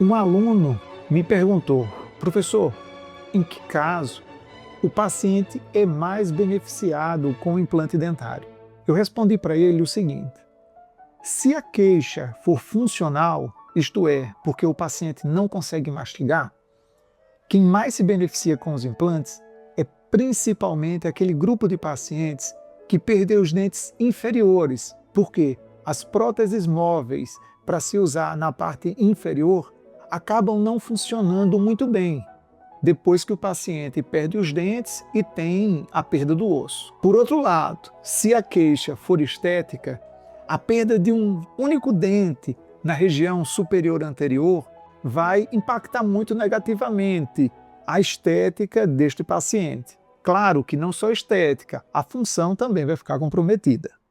Um aluno me perguntou: professor, em que caso o paciente é mais beneficiado com o implante dentário? Eu respondi para ele o seguinte: se a queixa for funcional, isto é, porque o paciente não consegue mastigar, quem mais se beneficia com os implantes é principalmente aquele grupo de pacientes que perdeu os dentes inferiores, porque as próteses móveis para se usar na parte inferior acabam não funcionando muito bem depois que o paciente perde os dentes e tem a perda do osso. Por outro lado, se a queixa for estética, a perda de um único dente na região superior anterior vai impactar muito negativamente a estética deste paciente. Claro que não só a estética, a função também vai ficar comprometida.